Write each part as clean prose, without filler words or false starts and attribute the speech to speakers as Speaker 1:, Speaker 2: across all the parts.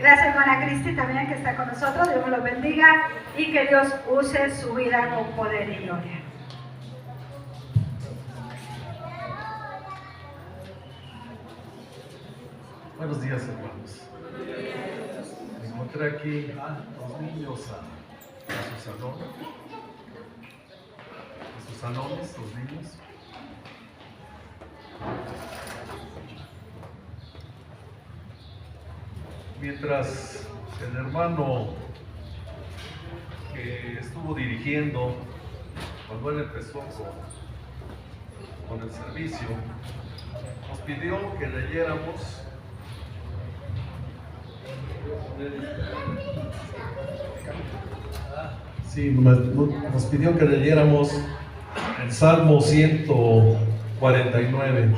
Speaker 1: Gracias, hermana Cristi, también que está con nosotros. Dios me los bendiga y que Dios use su vida con poder y gloria.
Speaker 2: Buenos días, hermanos. Me encontré aquí a los niños a su salón. A sus salones, los niños. Mientras el hermano que estuvo dirigiendo cuando él empezó con el servicio, nos pidió que leyéramos nos pidió que leyéramos el Salmo 149.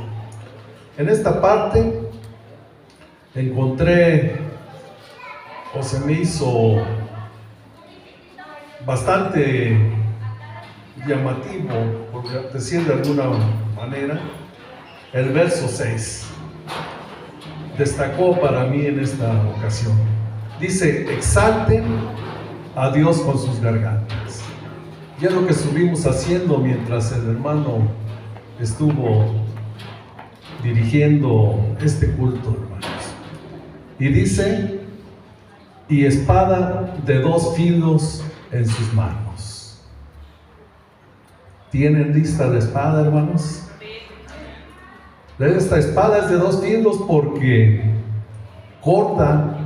Speaker 2: En esta parte encontré, o se me hizo bastante llamativo, por decir de alguna manera, el verso 6. Destacó para mí en esta ocasión. Dice: exalten a Dios con sus gargantas. Y es lo que estuvimos haciendo mientras el hermano estuvo dirigiendo este culto, hermanos. Y dice: y espada de 2 filos en sus manos. ¿Tienen lista la espada, hermanos? Esta espada es de 2 filos porque corta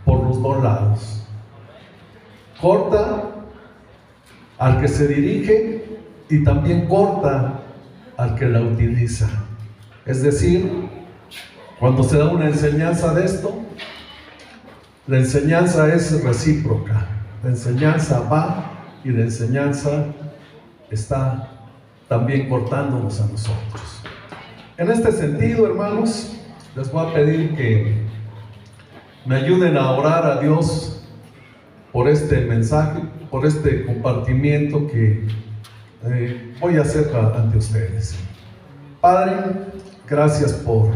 Speaker 2: por los 2 lados. Corta al que se dirige y también corta al que la utiliza. Es decir, cuando se da una enseñanza de esto, la enseñanza es recíproca. La enseñanza va y la enseñanza está también cortándonos a nosotros. En este sentido, hermanos, les voy a pedir que me ayuden a orar a Dios por este mensaje, por este compartimiento que voy a hacer ante ustedes. Padre, gracias por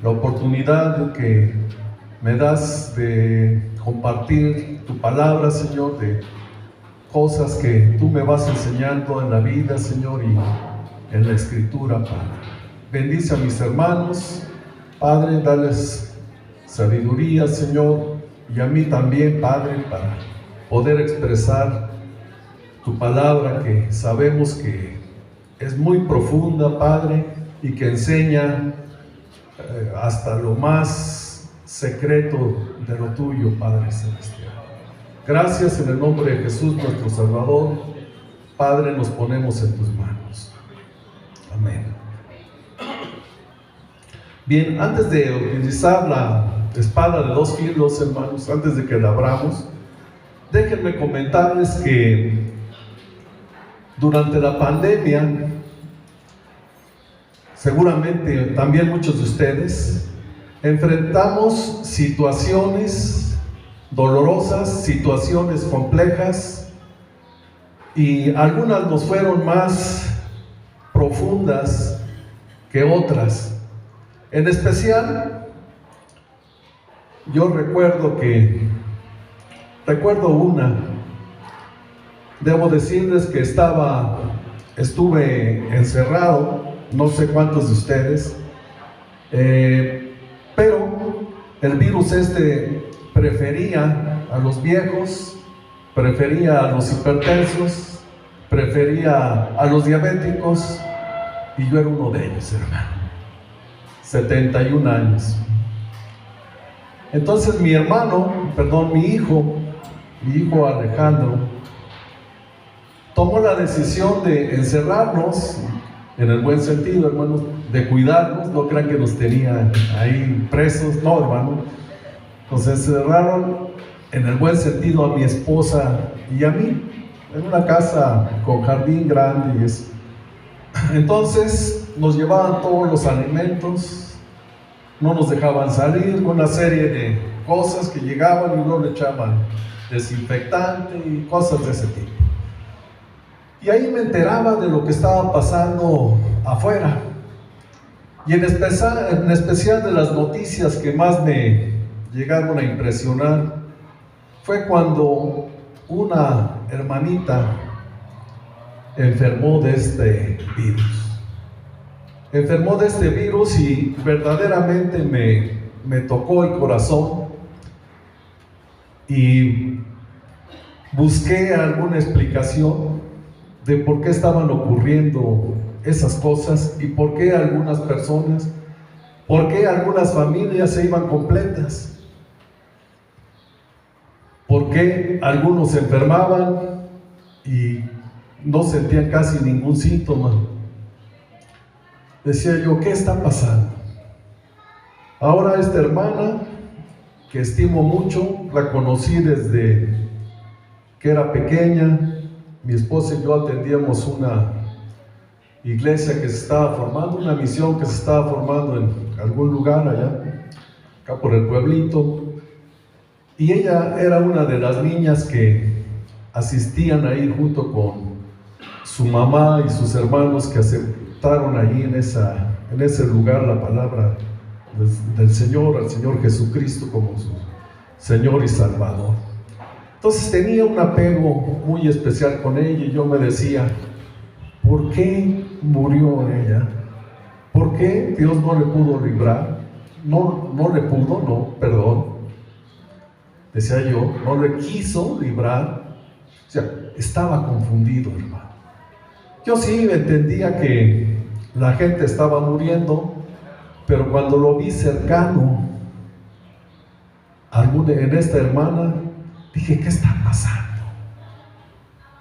Speaker 2: la oportunidad que me das de compartir tu palabra, Señor, de cosas que tú me vas enseñando en la vida, Señor, y en la Escritura, Padre. Bendice a mis hermanos, Padre, dales sabiduría, Señor, y a mí también, Padre, para poder expresar tu palabra, que sabemos que es muy profunda, Padre, y que enseña hasta lo más secreto de lo tuyo, Padre Celestial. Gracias en el nombre de Jesús, nuestro Salvador. Padre, nos ponemos en tus manos. Amén. Bien, antes de utilizar la espada de 2 filos, hermanos, antes de que la abramos, déjenme comentarles que durante la pandemia, seguramente también muchos de ustedes, enfrentamos situaciones dolorosas, situaciones complejas, y algunas nos fueron más profundas que otras. En especial, yo recuerdo una, debo decirles que estuve encerrado, no sé cuántos de ustedes, pero el virus prefería a los viejos, prefería a los hipertensos, prefería a los diabéticos, y yo era uno de ellos, hermano. 71 años. Entonces mi hijo Alejandro, tomó la decisión de encerrarnos, en el buen sentido, hermanos, de cuidarnos. No crean que nos tenían ahí presos, no, hermano. Nos encerraron en el buen sentido a mi esposa y a mí, en una casa con jardín grande y eso. Entonces nos llevaban todos los alimentos, no nos dejaban salir, con una serie de cosas que llegaban y luego le echaban desinfectante y cosas de ese tipo. Y ahí me enteraba de lo que estaba pasando afuera, y en especial de las noticias que más me llegaron a impresionar fue cuando una hermanita enfermó de este virus. Enfermó de este virus y verdaderamente me tocó el corazón y busqué alguna explicación de por qué estaban ocurriendo esas cosas y por qué algunas personas, por qué algunas familias se iban completas. ¿Por qué algunos se enfermaban y no sentían casi ningún síntoma? Decía yo, ¿qué está pasando? Ahora esta hermana, que estimo mucho, la conocí desde que era pequeña. Mi esposa y yo atendíamos una iglesia que se estaba formando, una misión que se estaba formando en algún lugar allá, acá por el pueblito. Y ella era una de las niñas que asistían ahí junto con su mamá y sus hermanos que aceptaron allí en ese lugar la palabra del Señor, al Señor Jesucristo como su Señor y Salvador. Entonces tenía un apego muy especial con ella y yo me decía, ¿por qué murió ella? ¿Por qué Dios no le pudo librar? Perdón. Decía yo, no le quiso librar. O sea, estaba confundido, hermano. Yo sí entendía que la gente estaba muriendo, pero cuando lo vi cercano en esta hermana, dije, ¿qué está pasando?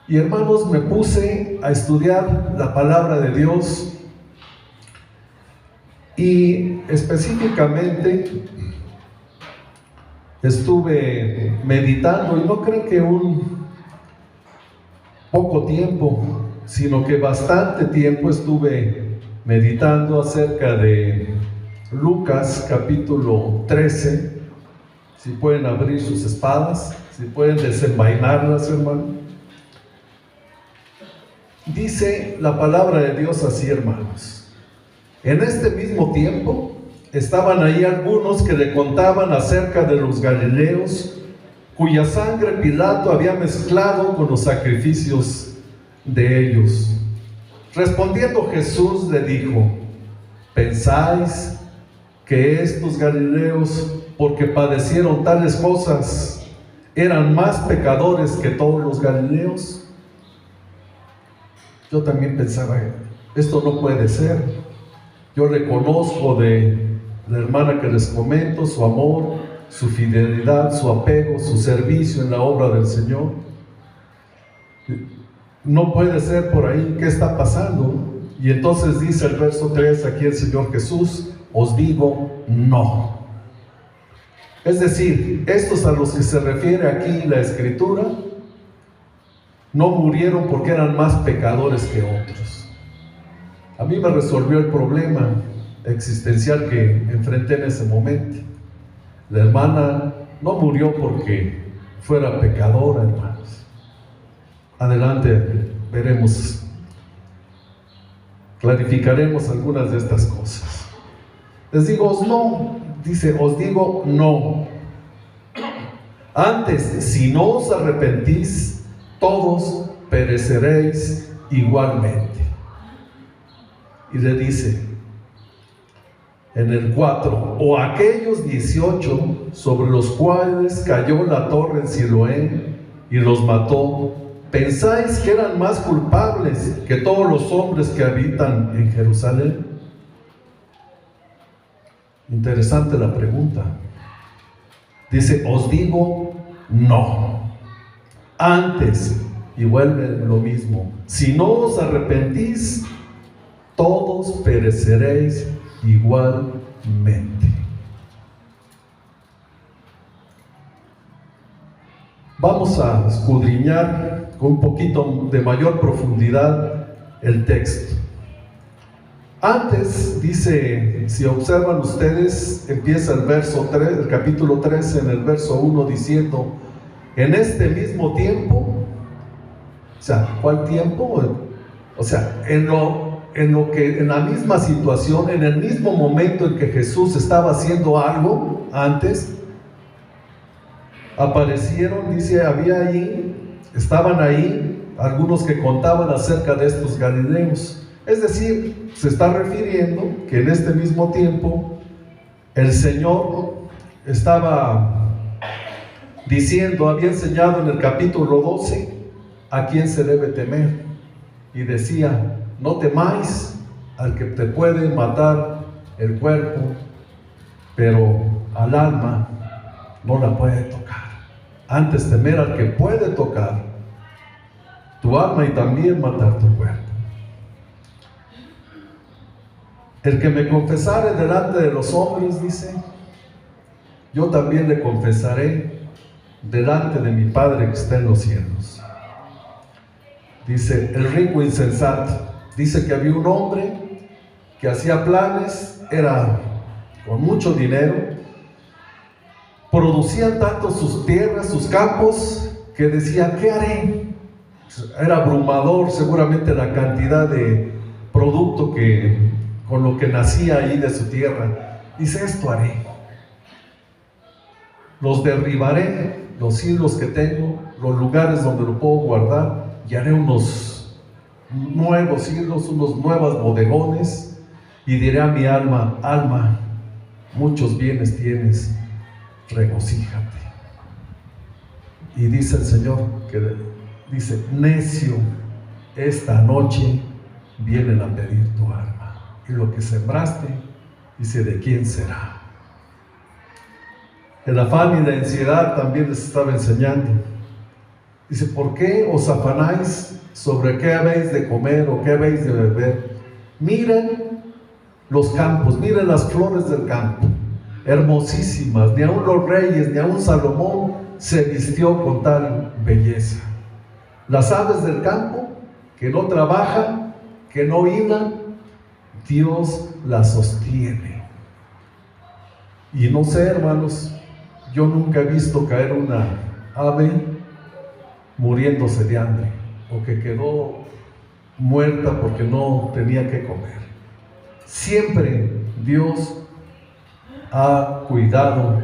Speaker 2: Y hermanos, me puse a estudiar la palabra de Dios y específicamente estuve meditando, y no creo que un poco tiempo, sino que bastante tiempo estuve meditando acerca de Lucas capítulo 13. Si pueden abrir sus espadas, si pueden desenvainarlas, hermano. Dice la palabra de Dios así, hermanos. En este mismo tiempo estaban ahí algunos que le contaban acerca de los galileos, cuya sangre Pilato había mezclado con los sacrificios de ellos. Respondiendo Jesús le dijo, ¿pensáis que estos galileos, porque padecieron tales cosas, eran más pecadores que todos los galileos? Yo también pensaba, esto no puede ser. Yo reconozco de la hermana que les comento su amor, su fidelidad, su apego, su servicio en la obra del Señor. No puede ser por ahí. ¿Qué está pasando? Y entonces dice el verso 3 aquí el Señor Jesús, os digo no. Es decir, estos a los que se refiere aquí la Escritura no murieron porque eran más pecadores que otros. A mí me resolvió el problema existencial que enfrenté en ese momento. La hermana no murió porque fuera pecadora, hermanos. Adelante veremos, clarificaremos algunas de estas cosas. Les digo no, dice, os digo no. Antes, si no os arrepentís, todos pereceréis igualmente. Y le dice en el 4, o aquellos 18 sobre los cuales cayó la torre en Siloé y los mató, ¿pensáis que eran más culpables que todos los hombres que habitan en Jerusalén? Interesante la pregunta. Dice, os digo no. Antes, y vuelve lo mismo, si no os arrepentís, todos pereceréis igualmente. Vamos a escudriñar con un poquito de mayor profundidad el texto. Antes, dice, si observan ustedes, empieza el verso 3, el capítulo 13, en el verso 1, diciendo, en este mismo tiempo, o sea, ¿cuál tiempo? O sea, en la misma situación, en el mismo momento en que Jesús estaba haciendo algo antes, aparecieron, dice, estaban ahí algunos que contaban acerca de estos galileos. Es decir, se está refiriendo que en este mismo tiempo el Señor estaba diciendo, había enseñado en el capítulo 12 a quién se debe temer, y decía: no temáis al que te puede matar el cuerpo, pero al alma no la puede tocar. Antes temer al que puede tocar tu alma y también matar tu cuerpo. El que me confesare delante de los hombres, dice, yo también le confesaré delante de mi Padre que está en los cielos. Dice, el rico insensato. Dice que había un hombre que hacía planes, era con mucho dinero, producían tanto sus tierras, sus campos, que decía, ¿qué haré? Era abrumador seguramente la cantidad de producto con lo que nacía ahí de su tierra. Dice, esto haré: los derribaré, los ídolos que tengo, los lugares donde lo puedo guardar, y haré unos nuevos ídolos, unos nuevos bodegones, y diré a mi alma: alma, muchos bienes tienes, regocíjate. Y dice el Señor, dice, necio, esta noche vienen a pedir tu alma, y lo que sembraste, dice, ¿de quién será? El afán y la ansiedad también les estaba enseñando. Dice, ¿por qué os afanáis sobre qué habéis de comer o qué habéis de beber? Miren los campos, miren las flores del campo, hermosísimas. Ni aun los reyes, ni aun Salomón se vistió con tal belleza. Las aves del campo, que no trabajan, que no hilan, Dios las sostiene. Y no sé, hermanos, yo nunca he visto caer una ave muriéndose de hambre, o que quedó muerta porque no tenía que comer. Siempre Dios ha cuidado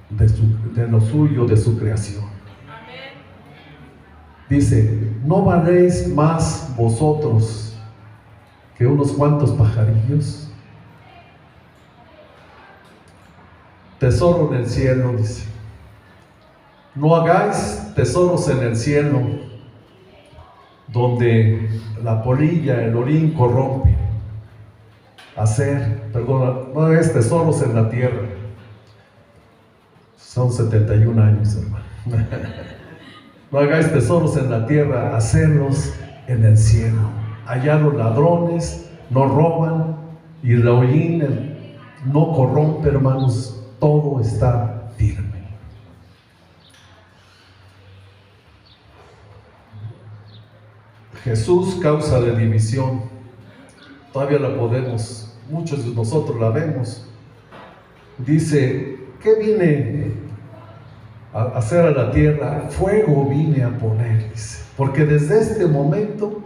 Speaker 2: de lo suyo, de su creación. Dice, ¿no valéis más vosotros que unos cuantos pajarillos? Tesoro en el cielo, dice. No hagáis tesoros en el cielo, donde la polilla, el orín corrompe. No hagáis tesoros en la tierra. Son 71 años, hermano. No hagáis tesoros en la tierra, hacerlos en el cielo. Allá los ladrones no roban, y el orín no corrompe, hermanos. Todo está firme. Jesús, causa de división, todavía la podemos, muchos de nosotros la vemos. Dice, ¿qué vine a hacer a la tierra? Fuego vine a poner, dice. Porque desde este momento,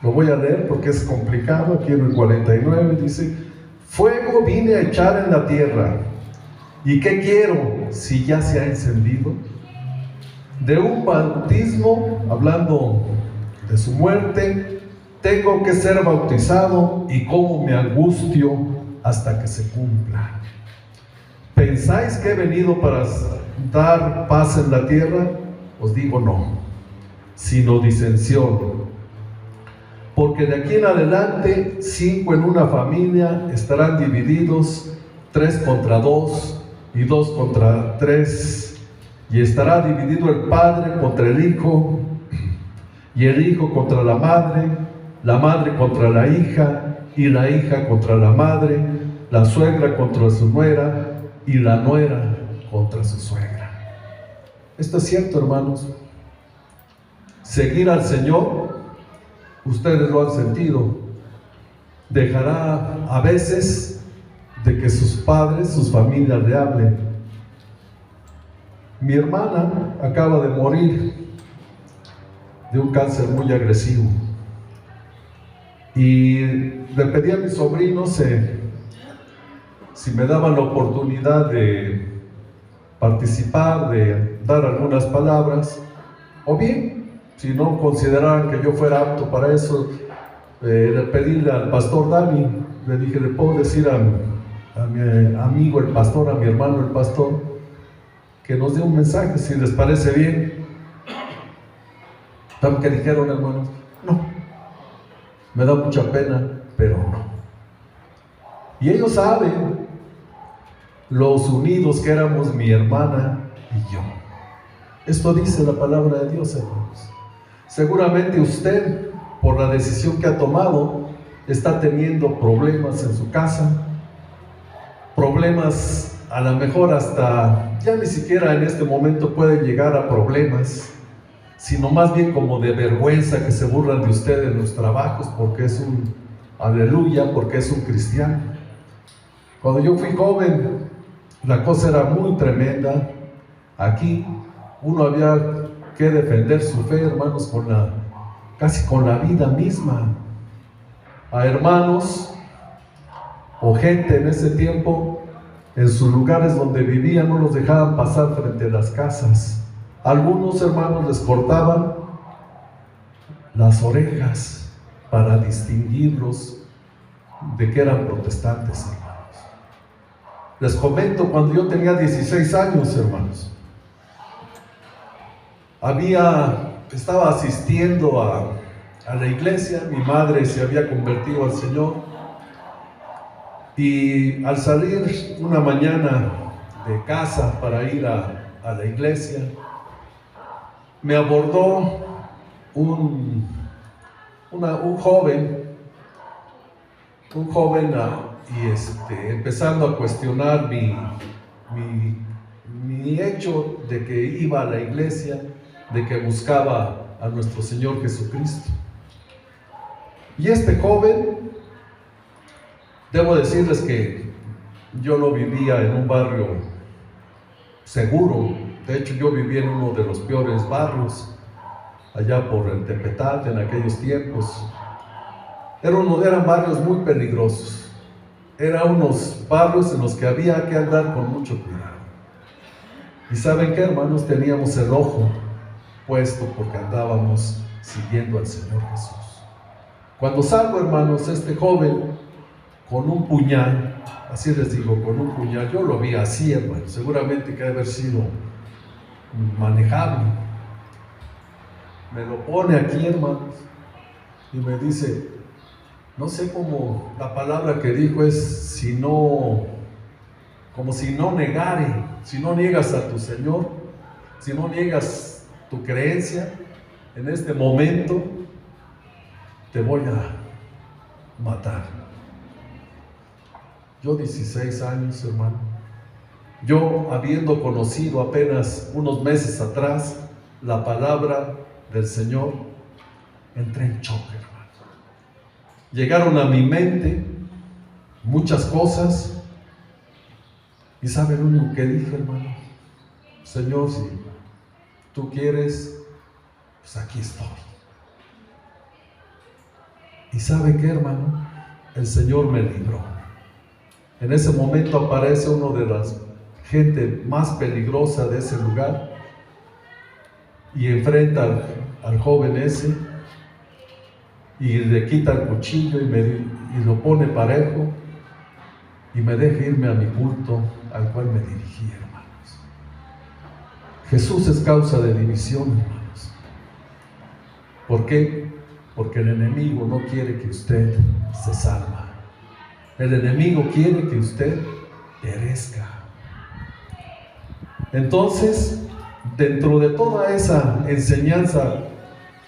Speaker 2: lo voy a leer porque es complicado, aquí en el 49 dice, fuego vine a echar en la tierra. ¿Y qué quiero si ya se ha encendido? De un bautismo, hablando de su muerte, tengo que ser bautizado, y cómo me angustio hasta que se cumpla. ¿Pensáis que he venido para dar paz en la tierra? Os digo no, sino disensión. Porque de aquí en adelante 5 en una familia estarán divididos, 3 contra 2 y 2 contra 3, y estará dividido el padre contra el hijo, y el hijo contra la madre contra la hija, y la hija contra la madre, la suegra contra su nuera, y la nuera contra su suegra. Esto es cierto, hermanos. Seguir al Señor, ustedes lo han sentido, dejará a veces de que sus padres, sus familias le hablen. Mi hermana acaba de morir de un cáncer muy agresivo, y le pedí a mis sobrinos si me daban la oportunidad de participar, de dar algunas palabras, o bien, si no consideraban que yo fuera apto para eso, de pedirle al pastor Dani, le dije, ¿le puedo decir a mi amigo el pastor, a mi hermano el pastor, que nos dé un mensaje, si les parece bien? ¿Saben qué dijeron, hermanos? No, me da mucha pena, pero no. Y ellos saben los unidos que éramos mi hermana y yo. Esto dice la palabra de Dios, hermanos. Seguramente usted, por la decisión que ha tomado, está teniendo problemas en su casa, problemas a lo mejor hasta, ya ni siquiera en este momento puede llegar a problemas, sino más bien como de vergüenza, que se burlan de usted en los trabajos porque es un aleluya, porque es un cristiano. Cuando yo fui joven, la cosa era muy tremenda. Aquí uno había que defender su fe, hermanos, casi con la vida misma. A hermanos o gente en ese tiempo, en sus lugares donde vivían, no los dejaban pasar frente a las casas. Algunos hermanos les cortaban las orejas para distinguirlos de que eran protestantes, hermanos. Les comento, cuando yo tenía 16 años, hermanos, estaba asistiendo a la iglesia. Mi madre se había convertido al Señor, y al salir una mañana de casa para ir a la iglesia, me abordó un joven, y empezando a cuestionar mi hecho de que iba a la iglesia, de que buscaba a nuestro Señor Jesucristo. Y este joven, debo decirles que yo no vivía en un barrio seguro. De hecho, yo vivía en uno de los peores barrios, allá por el Tepetate, en aquellos tiempos. Eran barrios muy peligrosos. Eran unos barrios en los que había que andar con mucho cuidado. Y ¿saben qué, hermanos? Teníamos el ojo puesto porque andábamos siguiendo al Señor Jesús. Cuando salgo, hermanos, este joven con un puñal, así les digo, con un puñal, yo lo vi así, hermano, seguramente que debe haber sido manejable. Me lo pone aquí, hermanos, y me dice, no sé cómo, la palabra que dijo es, como si no negare, si no niegas a tu Señor, si no niegas tu creencia, en este momento te voy a matar. Yo 16 años, hermano, yo habiendo conocido apenas unos meses atrás la palabra del Señor, entré en choque, hermano. Llegaron a mi mente muchas cosas, y ¿sabe lo único que dije, hermano? Señor, si tú quieres, pues aquí estoy. ¿Y sabe qué, hermano? El Señor me libró. En ese momento aparece uno de las gente más peligrosa de ese lugar y enfrenta al joven ese y le quita el cuchillo y lo pone parejo y me deja irme a mi culto al cual me dirigí, hermanos. Jesús es causa de división, hermanos. ¿Por qué? Porque el enemigo no quiere que usted se salva. El enemigo quiere que usted perezca. Entonces, dentro de toda esa enseñanza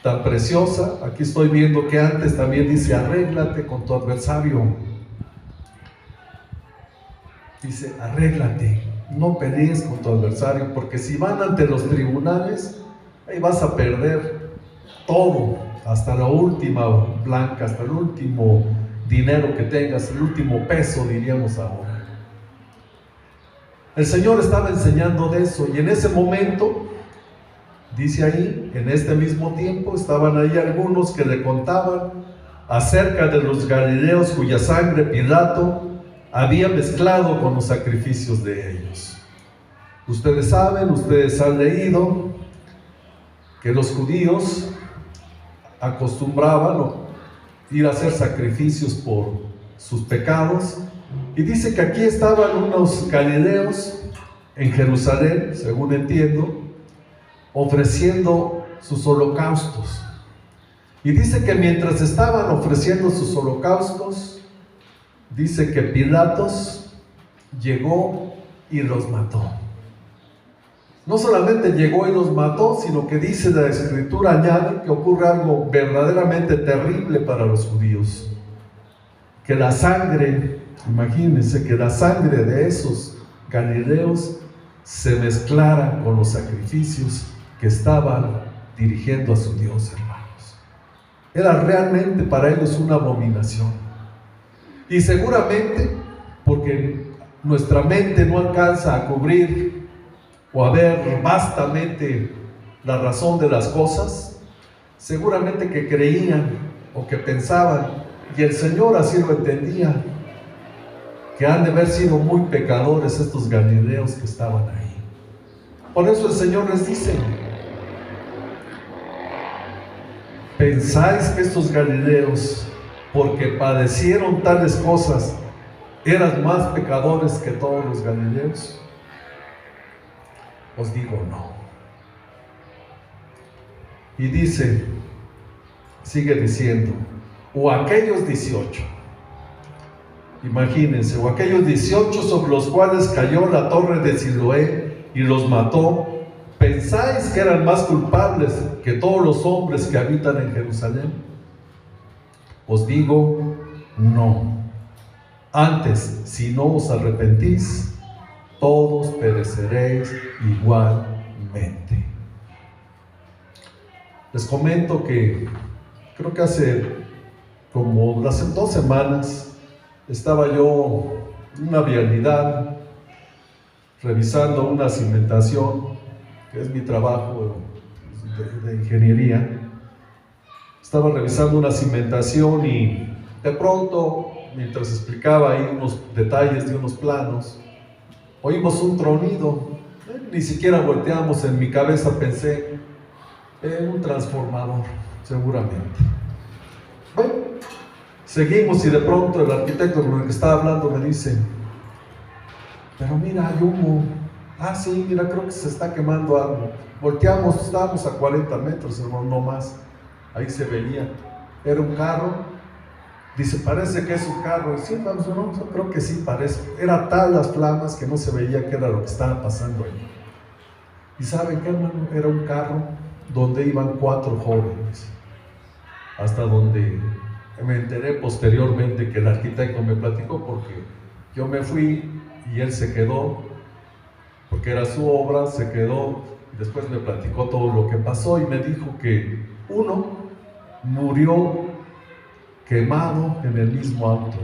Speaker 2: tan preciosa, aquí estoy viendo que antes también dice, arréglate con tu adversario. Dice, arréglate, no pelees con tu adversario, porque si van ante los tribunales, ahí vas a perder todo, hasta la última blanca, hasta el último dinero que tengas, el último peso, diríamos ahora. El Señor estaba enseñando de eso, y en ese momento, dice ahí, en este mismo tiempo, estaban ahí algunos que le contaban acerca de los galileos cuya sangre Pilato había mezclado con los sacrificios de ellos. Ustedes saben, ustedes han leído que los judíos acostumbraban ir a hacer sacrificios por sus pecados, y dice que aquí estaban unos galileos en Jerusalén, según entiendo, ofreciendo sus holocaustos. Y dice que mientras estaban ofreciendo sus holocaustos, dice que Pilatos llegó y los mató. No solamente llegó y los mató, sino que dice la Escritura, añade que ocurre algo verdaderamente terrible para los judíos. Que la sangre, imagínense, que la sangre de esos galileos se mezclara con los sacrificios que estaban dirigiendo a su Dios, hermanos. Era realmente para ellos una abominación. Y seguramente, porque nuestra mente no alcanza a cubrir o a ver vastamente la razón de las cosas, seguramente que creían o que pensaban, y el Señor así lo entendía, que han de haber sido muy pecadores estos galileos que estaban ahí. Por eso el Señor les dice: ¿pensáis que estos galileos, porque padecieron tales cosas, eran más pecadores que todos los galileos? Os digo no. Y dice, sigue diciendo, o aquellos 18, imagínense, o aquellos 18 sobre los cuales cayó la torre de Siloé y los mató, ¿pensáis que eran más culpables que todos los hombres que habitan en Jerusalén? Os digo no. Antes, si no os arrepentís, todos pereceréis igualmente. Les comento que creo que hace como 2 semanas estaba yo en una vialidad revisando una cimentación, que es mi trabajo de ingeniería. Estaba revisando una cimentación y de pronto, mientras explicaba ahí unos detalles de unos planos, oímos un tronido. Ni siquiera volteamos. En mi cabeza pensé en un transformador, seguramente. Bueno, seguimos y de pronto el arquitecto con el que estaba hablando me dice: pero mira, hay humo. Ah, sí, mira, creo que se está quemando algo. Volteamos, estábamos a 40 metros, hermano, no más. Ahí se veía. Era un carro. Dice, parece que es un carro. Sí, vamos, no, yo creo que sí parece. Era tal las flamas que no se veía qué era lo que estaba pasando ahí. ¿Y saben qué, hermano? Era un carro donde iban 4 jóvenes. Hasta donde me enteré posteriormente que el arquitecto me platicó, porque yo me fui y él se quedó, porque era su obra, se quedó, y después me platicó todo lo que pasó y me dijo que uno murió quemado en el mismo auto.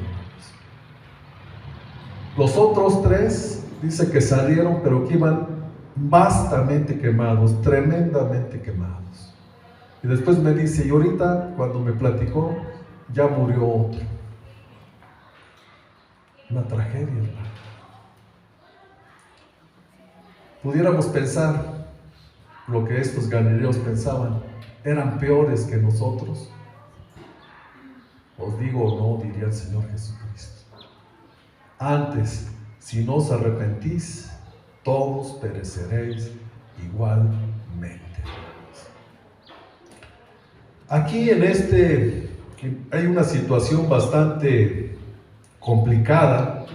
Speaker 2: Los otros 3 dice que salieron, pero que iban vastamente quemados, tremendamente quemados. Y después me dice, y ahorita cuando me platicó, ya murió otro. Una tragedia, hermano. Pudiéramos pensar lo que estos galileos pensaban, eran peores que nosotros. Os digo no, diría el Señor Jesucristo. Antes, si no os arrepentís, todos pereceréis igualmente. Aquí hay una situación bastante complicada.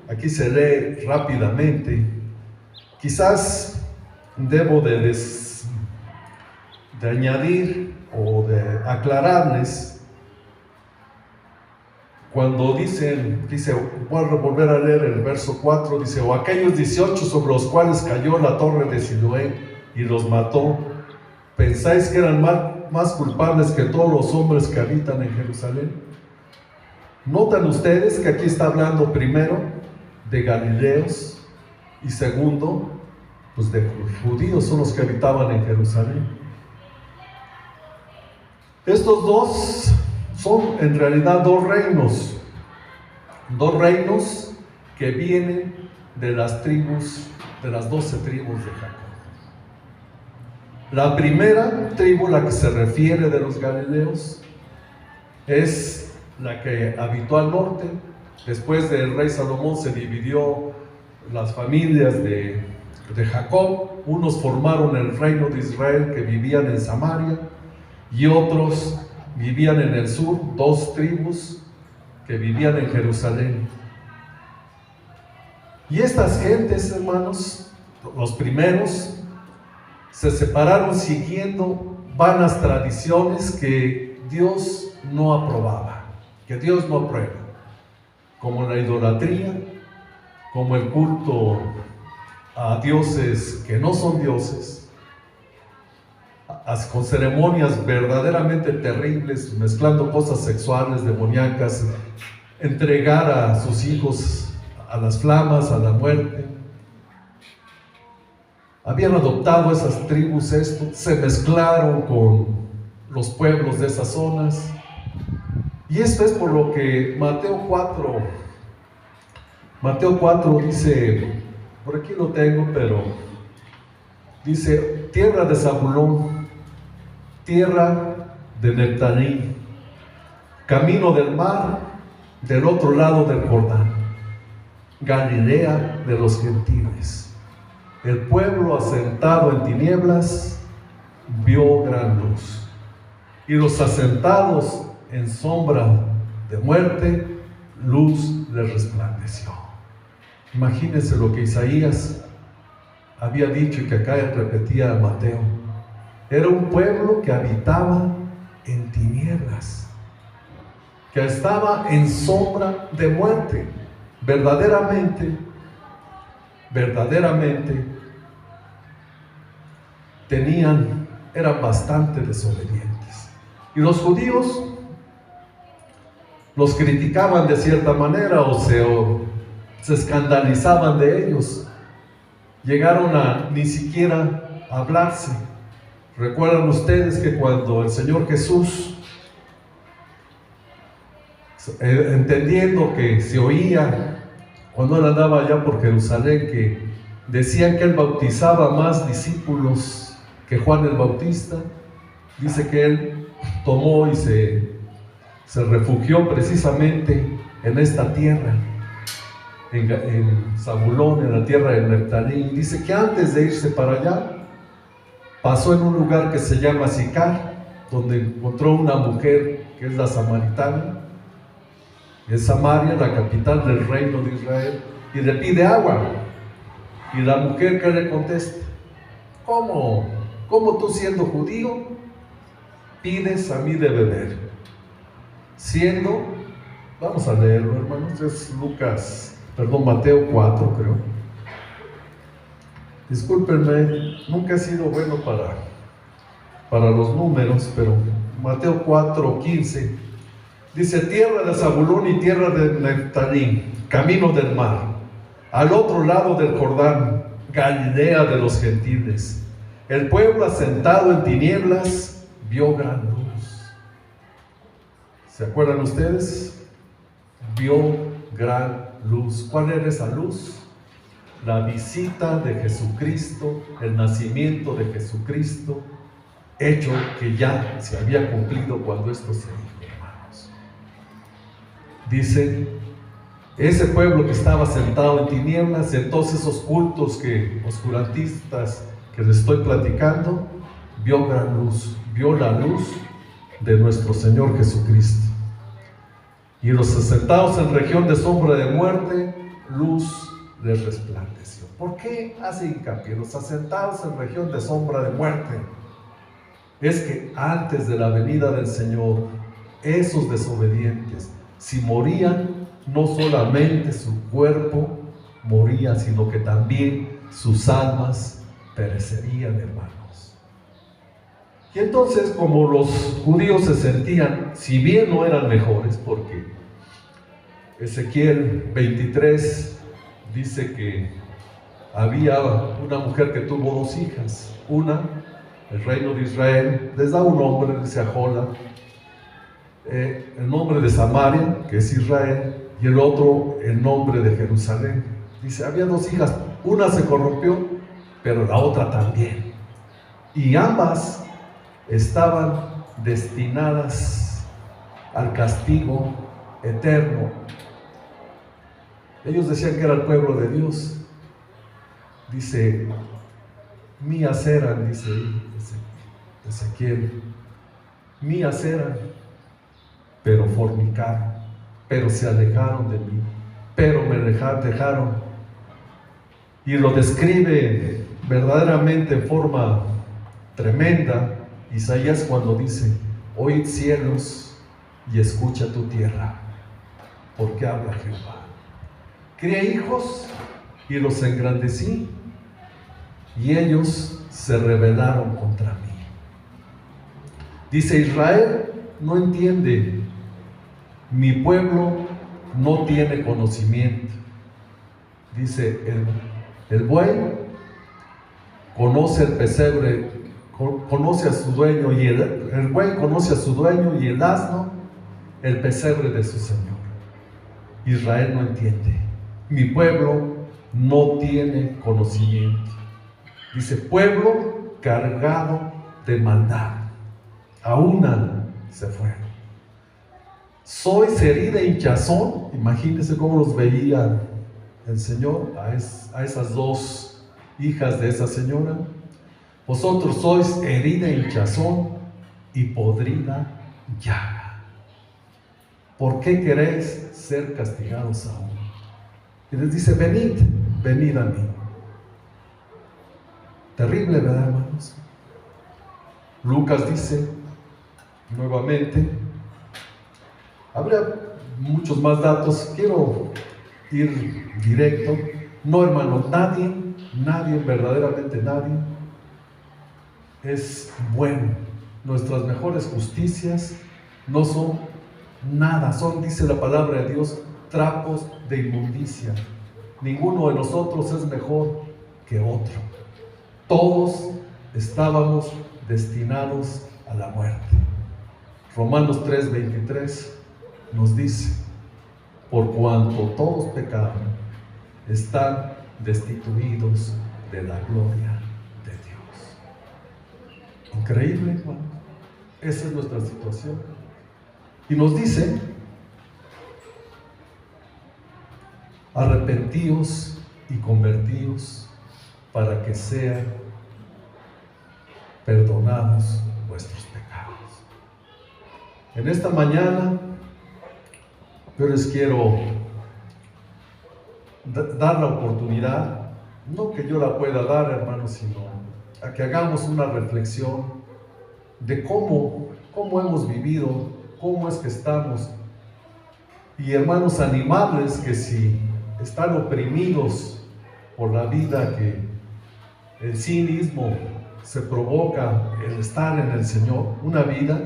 Speaker 2: Aquí se lee rápidamente. Quizás debo de añadir o de aclararles. Cuando dice, voy a volver a leer el verso 4, dice, o aquellos 18 sobre los cuales cayó la torre de Siloé y los mató, ¿pensáis que eran más culpables que todos los hombres que habitan en Jerusalén? ¿Notan ustedes que aquí está hablando primero de galileos y segundo, pues de judíos, son los que habitaban en Jerusalén? Estos dos son en realidad dos reinos que vienen de las tribus de las 12 tribus de Jacob. La primera tribu, la que se refiere de los galileos, es la que habitó al norte. Después del rey Salomón se dividió las familias de Jacob. Unos formaron el reino de Israel, que vivían en Samaria, y otros vivían en el sur, 2 tribus que vivían en Jerusalén. Y estas gentes, hermanos, los primeros, se separaron siguiendo vanas tradiciones que Dios no aprobaba, que Dios no aprueba, como la idolatría, como el culto a dioses que no son dioses, con ceremonias verdaderamente terribles, mezclando cosas sexuales, demoníacas, entregar a sus hijos a las flamas, a la muerte. Habían adoptado esas tribus esto, se mezclaron con los pueblos de esas zonas. Y esto es por lo que Mateo 4 dice, por aquí lo tengo, pero dice: tierra de Zabulón, tierra de Neftalí, camino del mar, del otro lado del Jordán, Galilea de los gentiles. El pueblo asentado en tinieblas vio gran luz, y los asentados en sombra de muerte, luz les resplandeció. Imagínense lo que Isaías había dicho y que acá repetía Mateo. Era un pueblo que habitaba en tinieblas, que estaba en sombra de muerte. Verdaderamente eran bastante desobedientes. Y los judíos los criticaban de cierta manera, o se escandalizaban de ellos. Llegaron a ni siquiera hablarse. Recuerdan ustedes que cuando el Señor Jesús, entendiendo que se oía cuando él andaba allá por Jerusalén, que decían que él bautizaba más discípulos que Juan el Bautista, dice que él tomó y se refugió precisamente en esta tierra, en Zabulón, en la tierra de Neftalí. Dice que antes de irse para allá, pasó en un lugar que se llama Sicar, donde encontró una mujer que es la samaritana. Es Samaria, la capital del reino de Israel, y le pide agua. Y la mujer, ¿qué le contesta? ¿Cómo tú, siendo judío, pides a mí de beber? Vamos a leerlo, hermanos, es Mateo 4, creo. Discúlpenme, nunca he sido bueno para los números, pero Mateo 4:15 dice: tierra de Zabulón y tierra de Neftalí, camino del mar, al otro lado del Jordán, Galilea de los gentiles. El pueblo asentado en tinieblas vio gran luz. ¿Se acuerdan ustedes? Vio gran luz. ¿Cuál era esa luz? La visita de Jesucristo, el nacimiento de Jesucristo, hecho que ya se había cumplido cuando esto se dijo, hermanos. Dice, ese pueblo que estaba sentado en tinieblas, en todos esos cultos oscurantistas que les estoy platicando, vio gran luz, vio la luz de nuestro Señor Jesucristo. Y los asentados en región de sombra de muerte, luz les resplandeció. ¿Por qué hace hincapié? Los asentados en región de sombra de muerte. Es que antes de la venida del Señor, esos desobedientes, si morían, no solamente su cuerpo moría, sino que también sus almas perecerían, hermanos. Y entonces, como los judíos se sentían, si bien no eran mejores, porque Ezequiel 23 dice que había una mujer que tuvo 2 hijas. Una, el reino de Israel, les da un nombre, dice Ahola, el nombre de Samaria, que es Israel, y el otro, el nombre de Jerusalén. Dice, había 2 hijas, Una se corrompió, pero la otra también. Y ambas estaban destinadas al castigo eterno. Ellos decían que era el pueblo de Dios. Dice, mías eran, dice Ezequiel, mías eran, pero fornicaron, pero se alejaron de mí, pero me dejaron. Y lo describe verdaderamente en forma tremenda Isaías cuando dice, oíd cielos y escucha tu tierra, porque habla Jehová. Crié hijos y los engrandecí, y ellos se rebelaron contra mí. Dice, Israel no entiende, mi pueblo no tiene conocimiento. Dice, el buey conoce el pesebre, conoce a su dueño, y el buey conoce a su dueño, y el asno el pesebre de su señor. Israel no entiende, mi pueblo no tiene conocimiento. Dice, pueblo cargado de maldad, a una se fueron. Sois herida e hinchazón. Imagínense cómo los veía el Señor a esas dos hijas de esa señora. Vosotros sois herida e hinchazón y podrida llaga. ¿Por qué queréis ser castigados aún? Y les dice, venid, venid a mí. Terrible, ¿verdad, hermanos? Lucas dice nuevamente, habría muchos más datos, quiero ir directo. No, hermano, nadie, verdaderamente nadie es bueno. Nuestras mejores justicias no son nada, son, dice la palabra de Dios, trapos de inmundicia. Ninguno de nosotros es mejor que otro. Todos estábamos destinados a la muerte. Romanos 3:23 nos dice, por cuanto todos pecaron, están destituidos de la gloria de Dios. Increíble, hermano. Esa es nuestra situación. Y nos dice, arrepentíos y convertíos para que sean perdonados vuestros pecados. En esta mañana yo les quiero dar la oportunidad, no que yo la pueda dar, hermanos, sino a que hagamos una reflexión de cómo hemos vivido, cómo es que estamos. Y hermanos, animarles que si están oprimidos por la vida, que el cinismo se provoca el estar en el Señor, una vida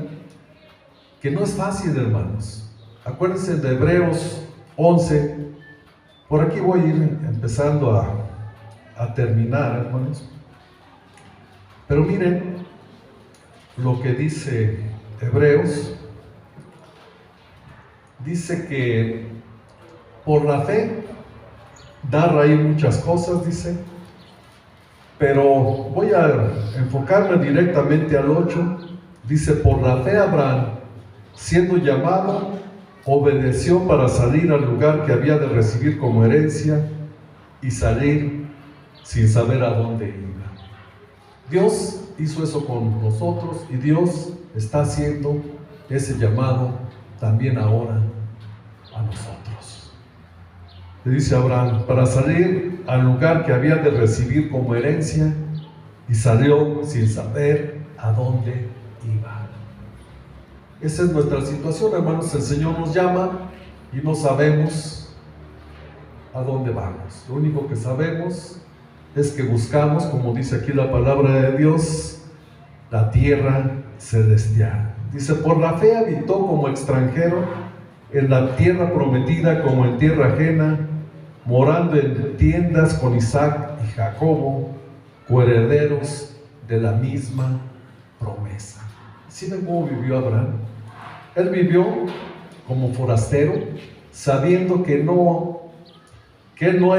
Speaker 2: que no es fácil, hermanos. Acuérdense de Hebreos 11, por aquí voy a ir empezando a terminar, hermanos. Pero miren lo que dice Hebreos. Dice que por la fe da raíz muchas cosas, dice, pero voy a enfocarme directamente al 8. Dice, por la fe Abraham, siendo llamado, obedeció para salir al lugar que había de recibir como herencia y salir sin saber a dónde iba. Dios hizo eso con nosotros y Dios está haciendo ese llamado también ahora a nosotros. Le dice Abraham, para salir al lugar que había de recibir como herencia, y salió sin saber a dónde iba. Esa es nuestra situación, hermanos. El Señor nos llama y no sabemos a dónde vamos. Lo único que sabemos es que buscamos, como dice aquí la palabra de Dios, la tierra celestial. Dice, por la fe habitó como extranjero en la tierra prometida, como en tierra ajena, morando en tiendas con Isaac y Jacobo, coherederos de la misma promesa. ¿Sí ven cómo vivió Abraham? Él vivió como forastero, sabiendo que que no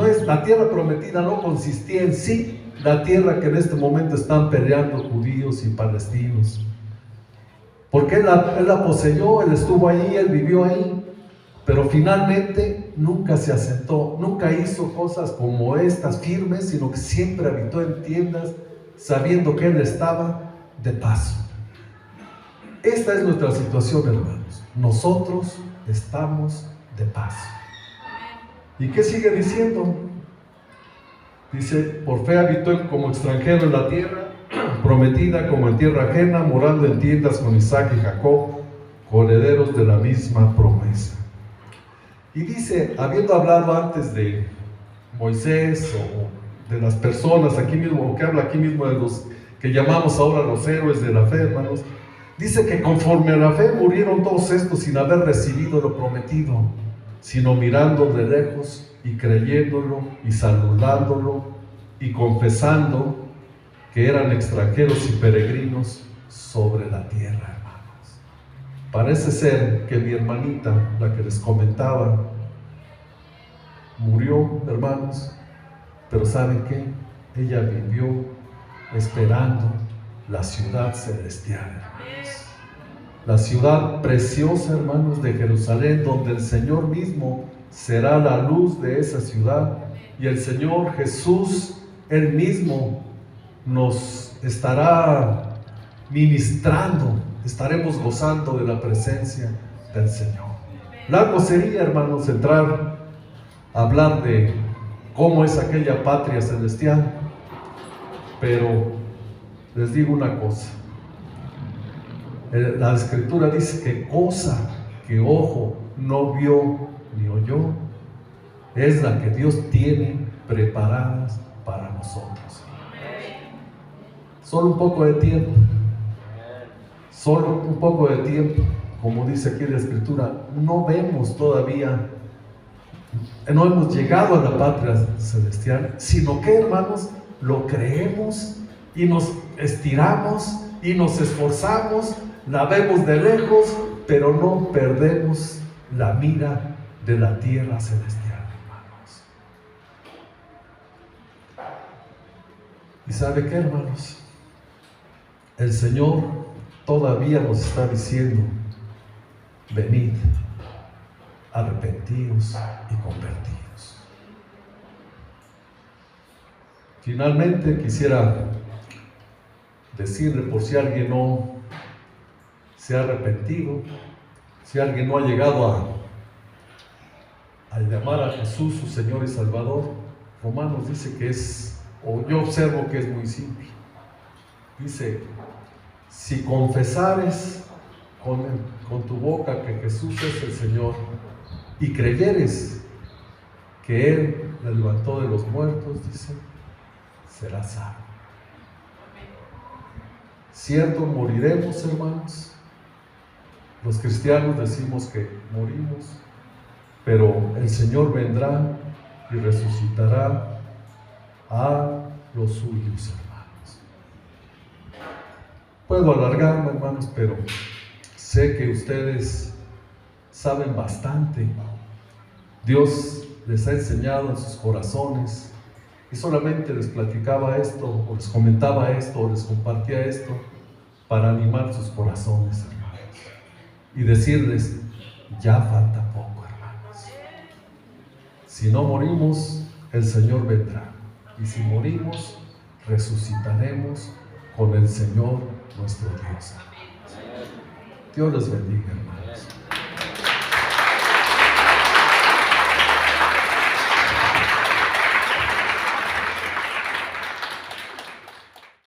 Speaker 2: es la tierra prometida, no consistía en sí la tierra que en este momento están peleando judíos y palestinos, porque él la poseyó, él estuvo ahí, él vivió ahí, pero finalmente nunca se asentó, nunca hizo cosas como estas firmes, sino que siempre habitó en tiendas sabiendo que él estaba de paso. Esta es nuestra situación, hermanos. Nosotros estamos de paso. ¿Y qué sigue diciendo? Dice, por fe habitó como extranjero en la tierra prometida, como en tierra ajena, morando en tiendas con Isaac y Jacob, coherederos de la misma promesa. Y dice, habiendo hablado antes de Moisés o de las personas aquí mismo, o que habla aquí mismo de los que llamamos ahora los héroes de la fe, hermanos, dice que conforme a la fe murieron todos estos sin haber recibido lo prometido, sino mirando de lejos y creyéndolo y saludándolo y confesando que eran extranjeros y peregrinos sobre la tierra, hermanos. Parece ser que mi hermanita, la que les comentaba, murió, hermanos, pero ¿saben qué? Ella vivió esperando la ciudad celestial, hermanos. La ciudad preciosa, hermanos, de Jerusalén, donde el Señor mismo será la luz de esa ciudad, y el Señor Jesús, Él mismo, nos estará ministrando, estaremos gozando de la presencia del Señor. Largo sería, hermanos, entrar a hablar de cómo es aquella patria celestial, pero les digo una cosa. La Escritura dice que cosa que ojo no vio ni oyó es la que Dios tiene preparadas para nosotros. Solo un poco de tiempo, solo un poco de tiempo, como dice aquí la Escritura, no vemos todavía, no hemos llegado a la patria celestial, sino que, hermanos, lo creemos y nos estiramos y nos esforzamos, la vemos de lejos, pero no perdemos la mira de la tierra celestial, hermanos. ¿Y sabe qué, hermanos? El Señor todavía nos está diciendo, venid, arrepentidos y convertidos. Finalmente quisiera decirle, por si alguien no se ha arrepentido, si alguien no ha llegado a llamar a Jesús su Señor y Salvador, Romanos dice que es, o yo observo que es muy simple. Dice, si confesares con tu boca que Jesús es el Señor y creyeres que Él le levantó de los muertos, dice, serás salvo. Cierto, moriremos, hermanos. Los cristianos decimos que morimos, pero el Señor vendrá y resucitará a los suyos, hermanos. Puedo alargarme, hermanos, pero sé que ustedes saben bastante. Dios les ha enseñado en sus corazones, y solamente les platicaba esto, o les comentaba esto, o les compartía esto, para animar sus corazones, hermanos, y decirles, ya falta poco, hermanos. Si no morimos, el Señor vendrá, y si morimos, resucitaremos con el Señor nuestro Dios. Dios les bendiga, hermanos.